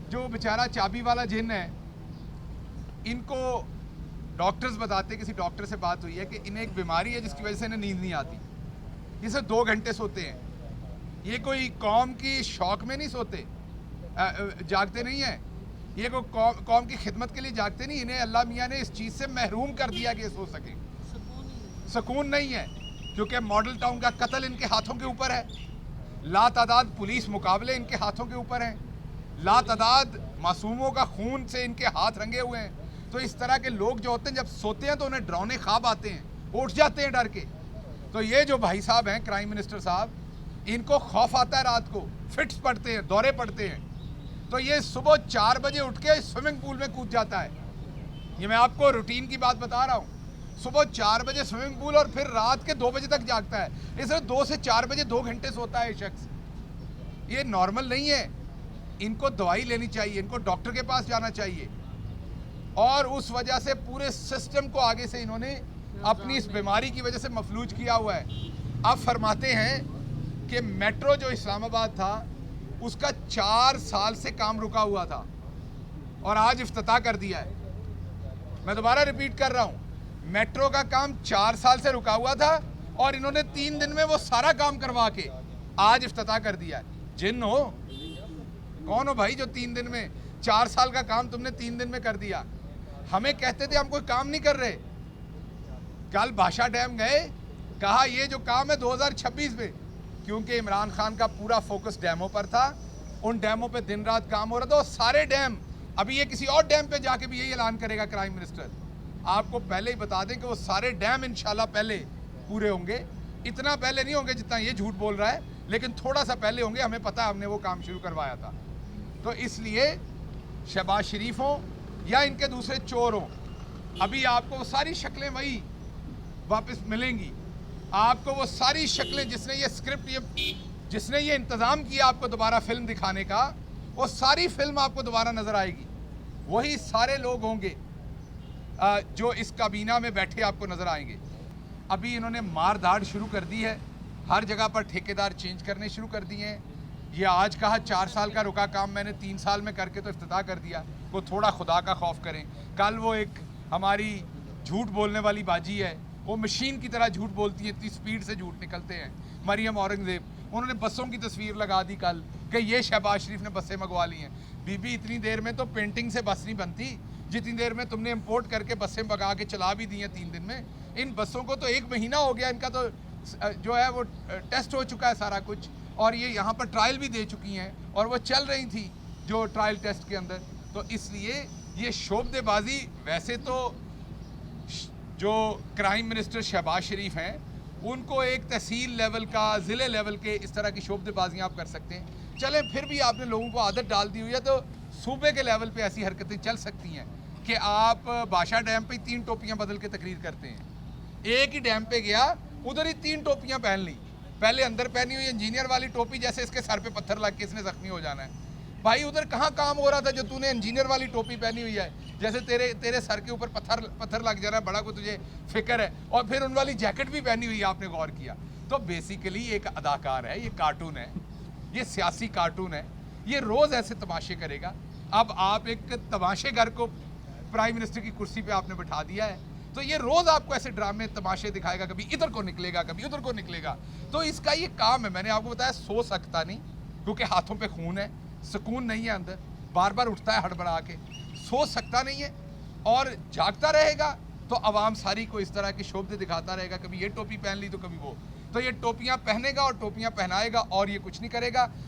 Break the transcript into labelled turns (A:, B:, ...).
A: जो बेचारा चाबी वाला जिन है, इनको डॉक्टर्स बताते, किसी डॉक्टर से बात हुई है कि इन्हें एक बीमारी है जिसकी वजह से इन्हें नींद नहीं आती। ये सिर्फ 2 घंटे सोते हैं। ये कोई कौम की शौक में नहीं सोते, जागते नहीं हैं। ये कोई कौम की खिदमत के लिए जागते नहीं। इन्हें अल्लाह मियाँ ने इस चीज़ से महरूम कर दिया कि ये सो सकें। सुकून नहीं है, क्योंकि मॉडल टाउन का कत्ल इनके हाथों के ऊपर है, लातादाद पुलिस मुकाबले इनके हाथों के ऊपर हैं, लातादाद मासूमों का खून से इनके हाथ रंगे हुए हैं। तो इस तरह के लोग जो होते हैं, जब सोते हैं तो उन्हें डरावने ख्वाब आते हैं, उठ जाते हैं डर के। तो ये जो भाई साहब हैं, क्राइम मिनिस्टर साहब, इनको खौफ आता है, रात को फिट्स पड़ते हैं, दौरे पड़ते हैं। तो ये सुबह 4 बजे उठ के स्विमिंग पूल में कूद जाता है। ये मैं आपको रूटीन की बात बता रहा हूँ। सुबह 4 बजे स्विमिंग पूल और फिर रात के 2 बजे तक जागता है। इसलिए 2 से 4 बजे 2 घंटे सोता है ये शख्स। ये नॉर्मल नहीं है। इनको दवाई लेनी चाहिए, इनको डॉक्टर के पास जाना चाहिए। और उस वजह से पूरे सिस्टम को आगे से इन्होंने अपनी इस बीमारी की वजह से मफलूज किया हुआ है। अब फरमाते हैं कि मेट्रो जो इस्लामाबाद था, उसका 4 साल से काम रुका हुआ था और आज इफ्तिताह कर दिया है। मैं दोबारा रिपीट कर रहा हूँ, मेट्रो का काम 4 साल से रुका हुआ था और इन्होंने 3 दिन में वो सारा काम करवा के आज इफ्तिताह कर दिया है। जिन हो, कौन हो भाई जो 3 दिन में, 4 साल का काम तुमने 3 दिन में कर दिया। हमें कहते थे हम कोई काम नहीं कर रहे। कल भाषा डैम गए, कहा ये जो काम है 2026 में, क्योंकि इमरान खान का पूरा फोकस डैमों पर था। उन डैमों पे दिन रात काम हो रहा था और सारे डैम, अभी ये किसी और डैम पे जाके भी यही ऐलान करेगा क्राइम मिनिस्टर। आपको पहले ही बता दें कि वो सारे डैम इंशाल्लाह पहले पूरे होंगे। इतना पहले नहीं होंगे जितना ये झूठ बोल रहा है, लेकिन थोड़ा सा पहले होंगे। हमें पता है, हमने वो काम शुरू करवाया था। तो इसलिए शहबाज शरीफ हों या इनके दूसरे चोर हों, अभी आपको वो सारी शक्लें वही वापस मिलेंगी। आपको वो सारी शक्लें, जिसने ये स्क्रिप्ट, जिसने ये इंतज़ाम किया आपको दोबारा फिल्म दिखाने का, वो सारी फिल्म आपको दोबारा नज़र आएगी। वही सारे लोग होंगे जो इस काबीना में बैठे आपको नज़र आएंगे। अभी इन्होंने मार धाड़ शुरू कर दी है, हर जगह पर ठेकेदार चेंज करने शुरू कर दिए हैं। ये आज कहा 4 साल का रुका काम मैंने 3 साल में करके तो इफ्तिताह कर दिया। वो थोड़ा खुदा का खौफ करें। कल वो एक हमारी झूठ बोलने वाली बाजी है, वो मशीन की तरह झूठ बोलती है, इतनी स्पीड से झूठ निकलते हैं। मरियम औरंगज़ेब, उन्होंने बसों की तस्वीर लगा दी कल कि ये शहबाज शरीफ ने बसें मंगवा ली हैं। बीबी, इतनी देर में तो पेंटिंग से बस नहीं बनती जितनी देर में तुमने इंपोर्ट करके बसें मंगा के चला भी दी हैं 3 दिन में। इन बसों को तो 1 महीना हो गया, इनका तो जो है वो टेस्ट हो चुका है सारा कुछ, और ये यहाँ पर ट्रायल भी दे चुकी हैं और वो चल रही थी जो ट्रायल टेस्ट के अंदर। तो इसलिए ये शोबदेबाजी, वैसे तो जो क्राइम मिनिस्टर शहबाज शरीफ हैं, उनको एक तहसील लेवल का, ज़िले लेवल के इस तरह की शोबदेबाजियाँ आप कर सकते हैं। चलें, फिर भी आपने लोगों को आदत डाल दी हुई है, तो सूबे के लेवल पे ऐसी हरकतें चल सकती हैं कि आप बादशाह डैम पे 3 टोपियाँ बदल के तकरीर करते हैं। एक ही डैम पे गया, उधर ही 3 टोपियाँ पहन ली। पहले अंदर पहनी हुई इंजीनियर वाली टोपी, जैसे इसके सर पे पत्थर लग के इसने जख्मी हो जाना है। भाई उधर कहाँ काम हो रहा था जो तूने इंजीनियर वाली टोपी पहनी हुई है, जैसे तेरे सर के ऊपर पत्थर लग जा रहा है, बड़ा को तुझे फिक्र है। और फिर उन वाली जैकेट भी पहनी हुई है, आपने गौर किया। तो बेसिकली एक अदाकार है, ये कार्टून है, ये सियासी कार्टून है, ये रोज़ ऐसे तमाशे करेगा। अब आप एक तमाशेगर को प्राइम मिनिस्टर की कुर्सी पे आपने बिठा दिया है, तो ये रोज़ आपको ऐसे ड्रामे तमाशे दिखाएगा, कभी इधर को निकलेगा, कभी उधर को निकलेगा। तो इसका ये काम है। मैंने आपको बताया, सो सकता नहीं क्योंकि हाथों पे खून है, सुकून नहीं है अंदर, बार बार उठता है हड़बड़ा के, सो सकता नहीं है और जागता रहेगा। तो अवाम सारी को इस तरह की शोभे दिखाता रहेगा, कभी ये टोपी पहन ली तो कभी वो। तो ये टोपियाँ पहनेगा और टोपियाँ पहनाएगा और ये कुछ नहीं करेगा।